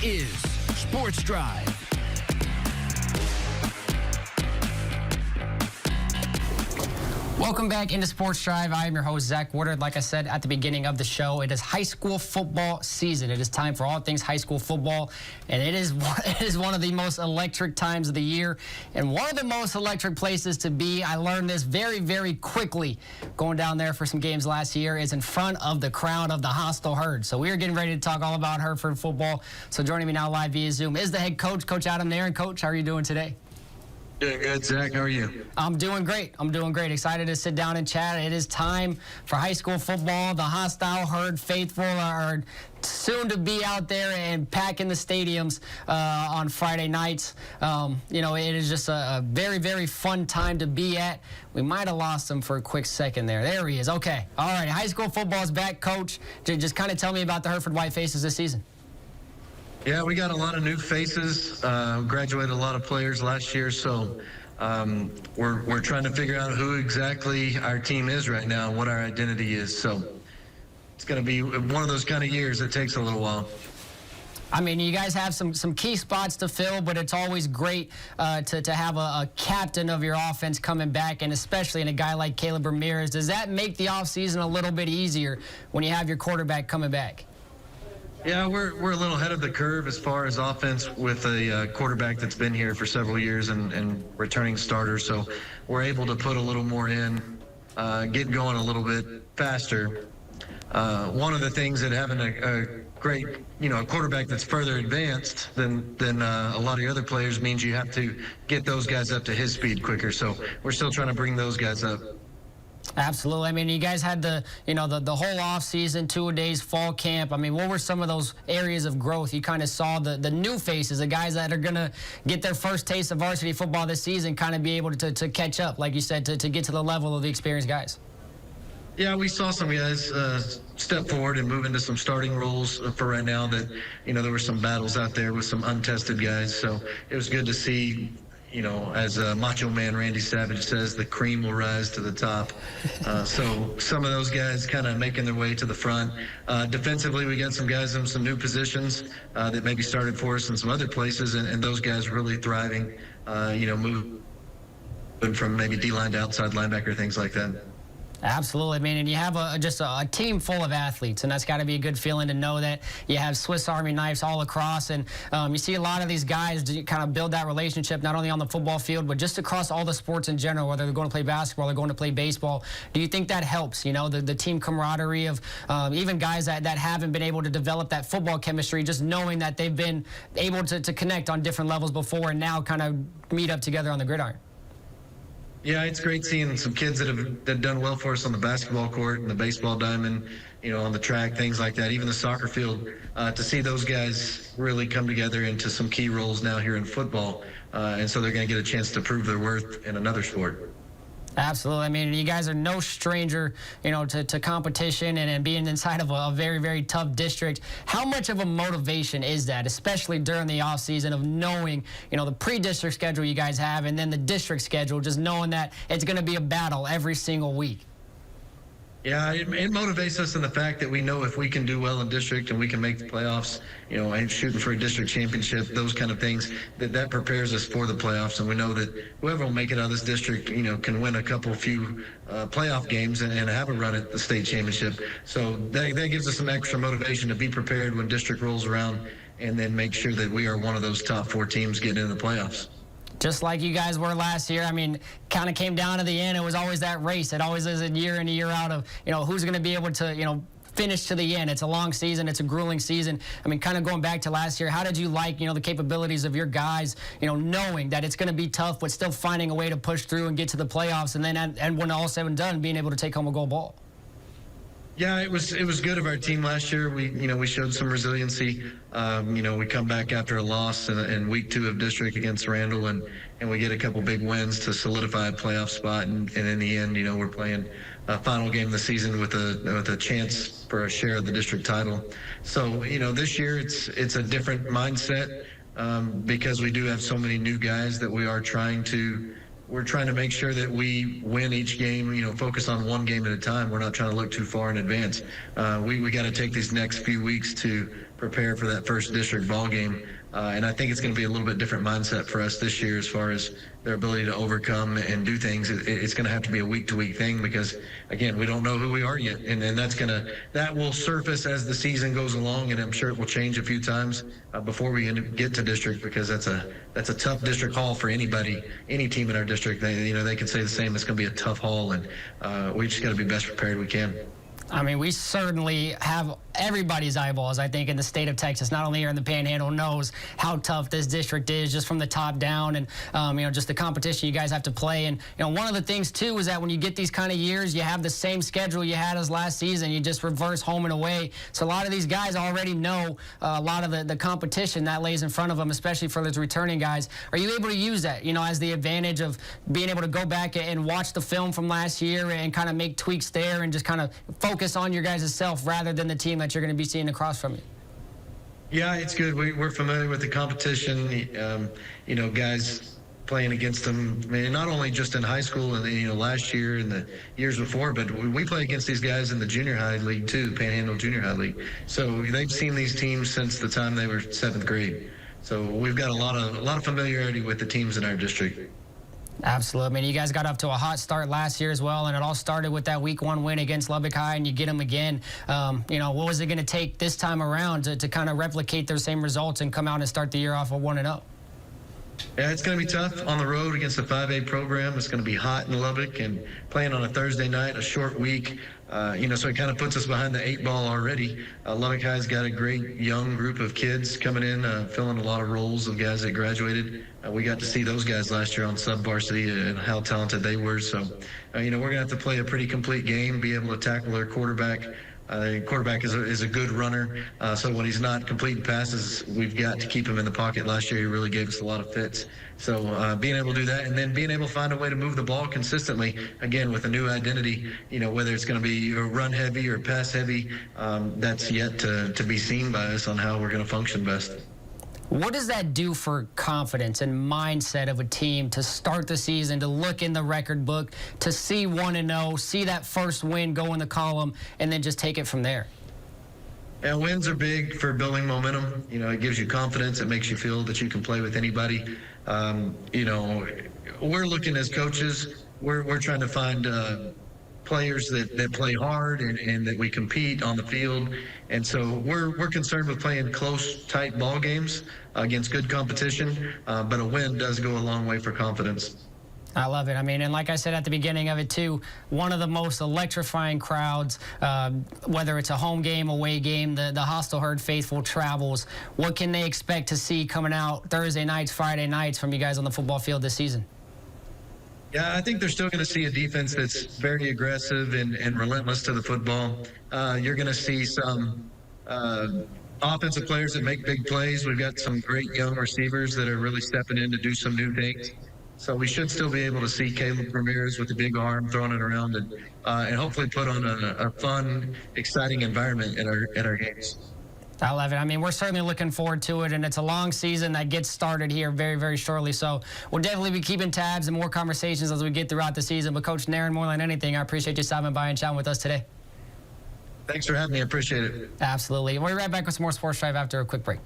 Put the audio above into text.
is Sports Drive. Welcome back into Sports Drive. I am your host, Zach Woodard. Like I said at the beginning of the show, it is high school football season. It is time for all things high school football, and it is one of the most electric times of the year and one of the most electric places to be. I learned this very, very quickly going down there for some games last year is in front of the crowd of the hostile herd. So we are getting ready to talk all about Hereford football. So joining me now live via Zoom is the head coach, Coach Adam Naron. Coach, how are you doing today? Doing good, Zach. How are you? I'm doing great. Excited to sit down and chat. It is time for high school football. The hostile herd faithful are soon to be out there and packing the stadiums on Friday nights. It is just a very, very fun time to be at. We might have lost him for a quick second there. There he is. Okay. All right. High school football is back, Coach. Just kind of tell me about the Hereford Whitefaces this season. Yeah, we got a lot of new faces, graduated a lot of players last year, so we're trying to figure out who exactly our team is right now, what our identity is. So it's going to be one of those kind of years that takes a little while. I mean, you guys have some key spots to fill, but it's always great to have a captain of your offense coming back, and especially in a guy like Caleb Ramirez. Does that make the offseason a little bit easier when you have your quarterback coming back? Yeah, we're a little ahead of the curve as far as offense with a quarterback that's been here for several years and returning starter. So we're able to put a little more in, get going a little bit faster. One of the things that having a great, a quarterback that's further advanced than a lot of the other players means you have to get those guys up to his speed quicker. So we're still trying to bring those guys up. Absolutely. I mean, you guys had the whole off season, 2 days, fall camp. I mean, what were some of those areas of growth? You kind of saw the new faces, the guys that are going to get their first taste of varsity football this season, kind of be able to catch up, like you said, to get to the level of the experienced guys. Yeah, we saw some guys step forward and move into some starting roles for right now that, there were some battles out there with some untested guys. So it was good to see. As Macho Man Randy Savage says, the cream will rise to the top. So some of those guys kind of making their way to the front. Defensively, we got some guys in some new positions that maybe started for us in some other places, and those guys really thriving, moving from maybe D-line to outside linebacker, things like that. Absolutely. I mean, and you have just a team full of athletes, and that's got to be a good feeling to know that you have Swiss Army knives all across, and you see a lot of these guys kind of build that relationship not only on the football field, but just across all the sports in general, whether they're going to play basketball or going to play baseball. Do you think that helps, the team camaraderie of even guys that haven't been able to develop that football chemistry, just knowing that they've been able to connect on different levels before and now kind of meet up together on the gridiron? Yeah, it's great seeing some kids that have done well for us on the basketball court and the baseball diamond, on the track, things like that, even the soccer field, to see those guys really come together into some key roles now here in football. And so they're going to get a chance to prove their worth in another sport. Absolutely. I mean, you guys are no stranger, to competition and being inside of a very, very tough district. How much of a motivation is that, especially during the offseason, of knowing, the pre-district schedule you guys have and then the district schedule, just knowing that it's going to be a battle every single week? Yeah, it motivates us in the fact that we know if we can do well in district and we can make the playoffs, and shooting for a district championship, those kind of things, that prepares us for the playoffs. And we know that whoever will make it out of this district, can win a few playoff games and have a run at the state championship. So that gives us some extra motivation to be prepared when district rolls around and then make sure that we are one of those top 4 teams getting into the playoffs. Just like you guys were last year. I mean, kind of came down to the end. It was always that race. It always is a year in and year out of, who's going to be able to, finish to the end. It's a long season. It's a grueling season. I mean, kind of going back to last year, how did you like, the capabilities of your guys, knowing that it's going to be tough, but still finding a way to push through and get to the playoffs, and then and when all said and done, being able to take home a gold ball? Yeah, it was good of our team last year. We showed some resiliency. We come back after a loss in week 2 of district against Randall, and we get a couple big wins to solidify a playoff spot. And in the end, we're playing a final game of the season with a chance for a share of the district title. So this year it's a different mindset because we do have so many new guys that we're trying to make sure that we win each game, focus on one game at a time. We're not trying to look too far in advance. We got to take these next few weeks to prepare for that first district ball game. And I think it's going to be a little bit different mindset for us this year as far as their ability to overcome and do things. It's going to have to be a week-to-week thing because, again, we don't know who we are yet. And then that will surface as the season goes along, and I'm sure it will change a few times before we get to district, because that's a tough district haul for anybody, any team in our district. They can say the same. It's going to be a tough haul, and we just got to be best prepared we can. I mean, we certainly have everybody's eyeballs, I think, in the state of Texas, not only here in the Panhandle, knows how tough this district is just from the top down, and just the competition you guys have to play. And one of the things too is that when you get these kind of years, you have the same schedule you had as last season. You just reverse home and away. So a lot of these guys already know a lot of the competition that lays in front of them, especially for those returning guys. Are you able to use that, as the advantage of being able to go back and watch the film from last year and kind of make tweaks there and just kind of focus on your guys' self rather than the team that you're going to be seeing across from you? Yeah, it's good. We're familiar with the competition. Guys playing against them, not only just in high school and last year and the years before, but we play against these guys in the junior high league too, Panhandle Junior High League. So they've seen these teams since the time they were 7th grade. So we've got a lot of familiarity with the teams in our district. Absolutely. I mean, you guys got up to a hot start last year as well, and it all started with that week 1 win against Lubbock High, and you get them again. What was it going to take this time around to kind of replicate those same results and come out and start the year off with 1-0? Yeah, it's going to be tough on the road against the 5A program. It's going to be hot in Lubbock and playing on a Thursday night, a short week. So it kind of puts us behind the 8 ball already. Lubbock High's got a great young group of kids coming in, filling a lot of roles of guys that graduated. We got to see those guys last year on sub-varsity and how talented they were. So, we're going to have to play a pretty complete game, be able to tackle their quarterback. Quarterback is a good runner, so when he's not completing passes, we've got to keep him in the pocket. Last year, he really gave us a lot of fits. So being able to do that, and then being able to find a way to move the ball consistently, again, with a new identity, whether it's going to be run heavy or pass heavy, that's yet to be seen by us on how we're going to function best. What does that do for confidence and mindset of a team to start the season, to look in the record book, to see 1-0, see that first win go in the column, and then just take it from there? Yeah, wins are big for building momentum. It gives you confidence. It makes you feel that you can play with anybody. We're looking as coaches, we're trying to find players that play hard and that we compete on the field. And so we're concerned with playing close, tight ball games against good competition, but a win does go a long way for confidence. I love it. I mean, and like I said at the beginning of it too, one of the most electrifying crowds, whether it's a home game, away game, the hostile herd faithful travels. What can they expect to see coming out Thursday nights, Friday nights from you guys on the football field this season? Yeah, I think they're still going to see a defense that's very aggressive and relentless to the football. You're going to see some offensive players that make big plays. We've got some great young receivers that are really stepping in to do some new things. So we should still be able to see Caleb Ramirez with the big arm throwing it around and hopefully put on a fun, exciting environment at our games. I love it. I mean, we're certainly looking forward to it, and it's a long season that gets started here very, very shortly. So we'll definitely be keeping tabs and more conversations as we get throughout the season. But Coach Naron, more than anything, I appreciate you stopping by and chatting with us today. Thanks for having me. I appreciate it. Absolutely. We'll be right back with some more Sports Drive after a quick break.